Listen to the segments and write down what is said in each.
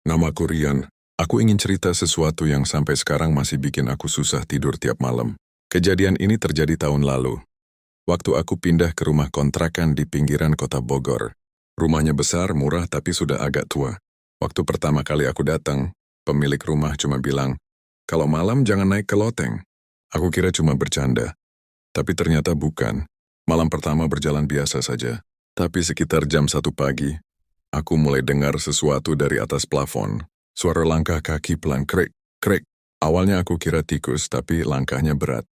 Namaku Rian. Aku ingin cerita sesuatu yang sampai sekarang masih bikin aku susah tidur tiap malam. Kejadian ini terjadi tahun lalu. Waktu aku pindah ke rumah kontrakan di pinggiran kota Bogor. Rumahnya besar, murah, tapi sudah agak tua. Waktu pertama kali aku datang, pemilik rumah cuma bilang, "Kalau malam jangan naik ke loteng." Aku kira cuma bercanda. Tapi ternyata bukan. Malam pertama berjalan biasa saja. Tapi sekitar jam 1 pagi, aku mulai dengar sesuatu dari atas plafon. Suara langkah kaki pelan krek, krek. Awalnya aku kira tikus, tapi langkahnya berat.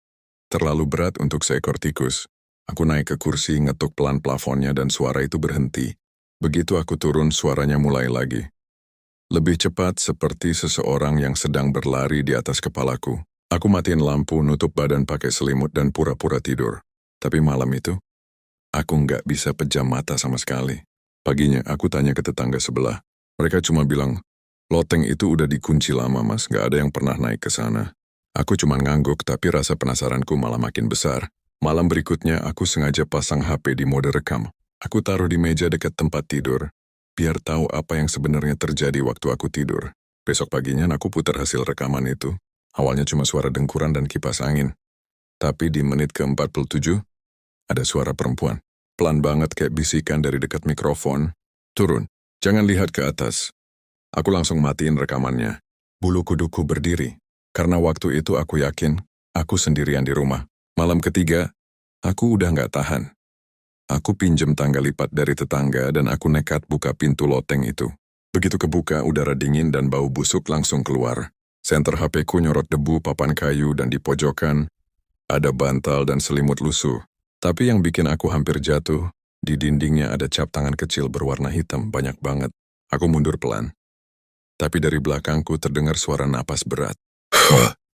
Terlalu berat untuk seekor tikus. Aku naik ke kursi, ngetuk pelan plafonnya dan suara itu berhenti. Begitu aku turun, suaranya mulai lagi. Lebih cepat seperti seseorang yang sedang berlari di atas kepalaku. Aku matiin lampu, nutup badan pakai selimut dan pura-pura tidur. Tapi malam itu, aku nggak bisa pejam mata sama sekali. Paginya, aku tanya ke tetangga sebelah. Mereka cuma bilang, "Loteng itu udah dikunci lama, Mas. Nggak ada yang pernah naik ke sana." Aku cuma ngangguk, tapi rasa penasaranku malah makin besar. Malam berikutnya, aku sengaja pasang HP di mode rekam. Aku taruh di meja dekat tempat tidur, biar tahu apa yang sebenarnya terjadi waktu aku tidur. Besok paginya, aku putar hasil rekaman itu. Awalnya cuma suara dengkuran dan kipas angin. Tapi di menit ke-47, ada suara perempuan. Pelan banget kayak bisikan dari dekat mikrofon. "Turun, jangan lihat ke atas." Aku langsung matiin rekamannya. Bulu kuduku berdiri. Karena waktu itu aku yakin, aku sendirian di rumah. Malam ketiga, aku udah nggak tahan. Aku pinjem tangga lipat dari tetangga dan aku nekat buka pintu loteng itu. Begitu kebuka, udara dingin dan bau busuk langsung keluar. Senter HP-ku nyorot debu, papan kayu, dan di pojokan ada bantal dan selimut lusuh. Tapi yang bikin aku hampir jatuh, di dindingnya ada cap tangan kecil berwarna hitam banyak banget. Aku mundur pelan. Tapi dari belakangku terdengar suara napas berat.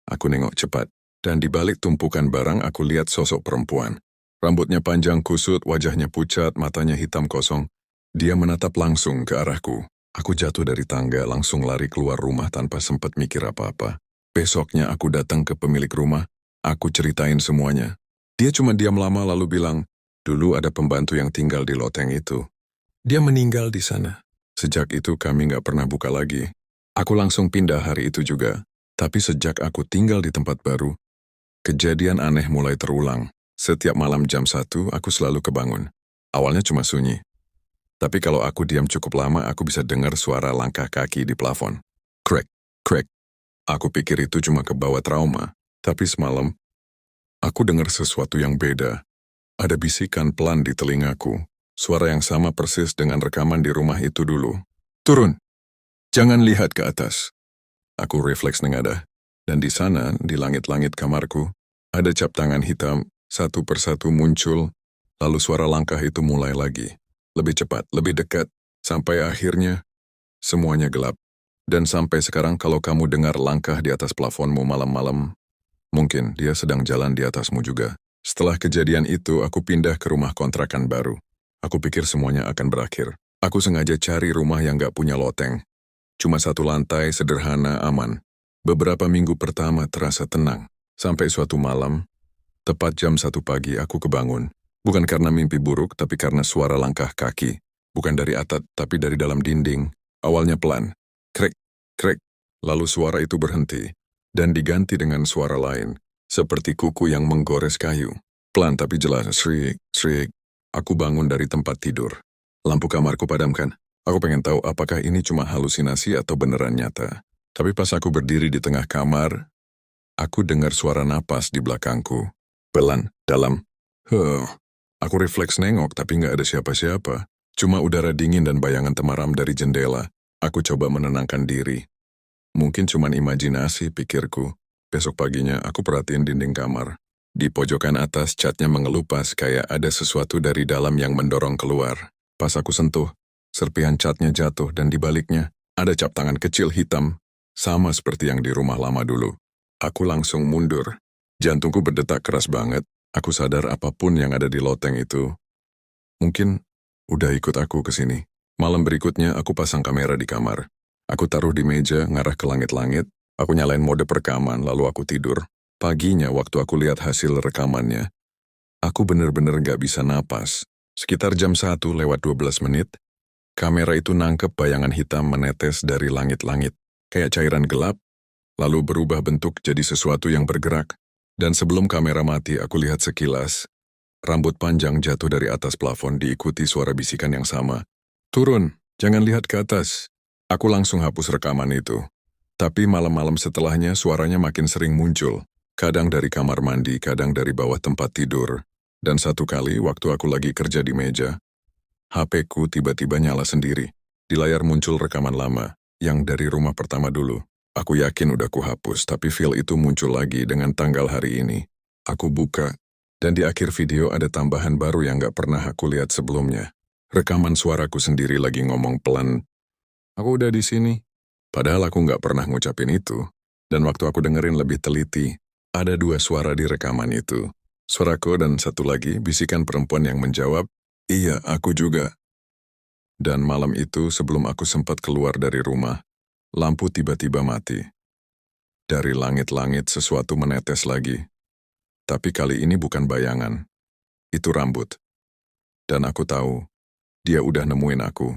Aku nengok cepat, dan di balik tumpukan barang aku lihat sosok perempuan. Rambutnya panjang kusut, wajahnya pucat, matanya hitam kosong. Dia menatap langsung ke arahku. Aku jatuh dari tangga, langsung lari keluar rumah tanpa sempat mikir apa-apa. Besoknya aku datang ke pemilik rumah, aku ceritain semuanya. Dia cuma diam lama lalu bilang, "Dulu ada pembantu yang tinggal di loteng itu. Dia meninggal di sana." Sejak itu kami nggak pernah buka lagi. Aku langsung pindah hari itu juga. Tapi sejak aku tinggal di tempat baru, kejadian aneh mulai terulang. Setiap malam jam 1, aku selalu kebangun. Awalnya cuma sunyi. Tapi kalau aku diam cukup lama, aku bisa dengar suara langkah kaki di plafon. Krek, krek. Aku pikir itu cuma kebawa trauma. Tapi semalam, aku dengar sesuatu yang beda. Ada bisikan pelan di telingaku. Suara yang sama persis dengan rekaman di rumah itu dulu. "Turun, jangan lihat ke atas." Aku refleks nengadah. Dan di sana, di langit-langit kamarku, ada cap tangan hitam, satu persatu muncul, lalu suara langkah itu mulai lagi. Lebih cepat, lebih dekat, sampai akhirnya, semuanya gelap. Dan sampai sekarang kalau kamu dengar langkah di atas plafonmu malam-malam, mungkin dia sedang jalan di atasmu juga. Setelah kejadian itu, aku pindah ke rumah kontrakan baru. Aku pikir semuanya akan berakhir. Aku sengaja cari rumah yang gak punya loteng. Cuma satu lantai, sederhana, aman. Beberapa minggu pertama terasa tenang. Sampai suatu malam, tepat jam 1 pagi aku kebangun. Bukan karena mimpi buruk, tapi karena suara langkah kaki. Bukan dari atap, tapi dari dalam dinding. Awalnya pelan. Krek, krek. Lalu suara itu berhenti. Dan diganti dengan suara lain. Seperti kuku yang menggores kayu. Pelan tapi jelas. Shriek, shriek. Aku bangun dari tempat tidur. Lampu kamarku padamkan. Aku pengen tahu apakah ini cuma halusinasi atau beneran nyata. Tapi pas aku berdiri di tengah kamar, aku dengar suara napas di belakangku. Pelan, dalam. Aku refleks nengok tapi nggak ada siapa-siapa. Cuma udara dingin dan bayangan temaram dari jendela. Aku coba menenangkan diri. Mungkin cuman imajinasi, pikirku. Besok paginya aku perhatiin dinding kamar. Di pojokan atas catnya mengelupas kayak ada sesuatu dari dalam yang mendorong keluar. Pas aku sentuh, serpihan catnya jatuh dan di baliknya ada cap tangan kecil hitam, sama seperti yang di rumah lama dulu. Aku langsung mundur. Jantungku berdetak keras banget. Aku sadar apapun yang ada di loteng itu mungkin udah ikut aku ke sini. Malam berikutnya aku pasang kamera di kamar. Aku taruh di meja ngarah ke langit-langit. Aku nyalain mode perekaman lalu aku tidur. Paginya waktu aku lihat hasil rekamannya, aku bener-bener gak bisa napas. Sekitar jam 1 lewat 12 menit, Kamera itu nangkep bayangan hitam menetes dari langit-langit, kayak cairan gelap, lalu berubah bentuk jadi sesuatu yang bergerak. Dan sebelum kamera mati, aku lihat sekilas. Rambut panjang jatuh dari atas plafon diikuti suara bisikan yang sama. Turun, jangan lihat ke atas. Aku langsung hapus rekaman itu. Tapi malam-malam setelahnya suaranya makin sering muncul. Kadang dari kamar mandi, kadang dari bawah tempat tidur. Dan satu kali waktu aku lagi kerja di meja, HP-ku tiba-tiba nyala sendiri. Di layar muncul rekaman lama, yang dari rumah pertama dulu. Aku yakin udah kuhapus, tapi file itu muncul lagi dengan tanggal hari ini. Aku buka, dan di akhir video ada tambahan baru yang gak pernah aku lihat sebelumnya. Rekaman suaraku sendiri lagi ngomong pelan. Aku udah di sini. Padahal aku gak pernah ngucapin itu. Dan waktu aku dengerin lebih teliti, ada dua suara di rekaman itu. Suaraku dan satu lagi bisikan perempuan yang menjawab, "Iya, aku juga." Dan malam itu sebelum aku sempat keluar dari rumah, lampu tiba-tiba mati. Dari langit-langit sesuatu menetes lagi. Tapi kali ini bukan bayangan. Itu rambut. Dan aku tahu, dia udah nemuin aku.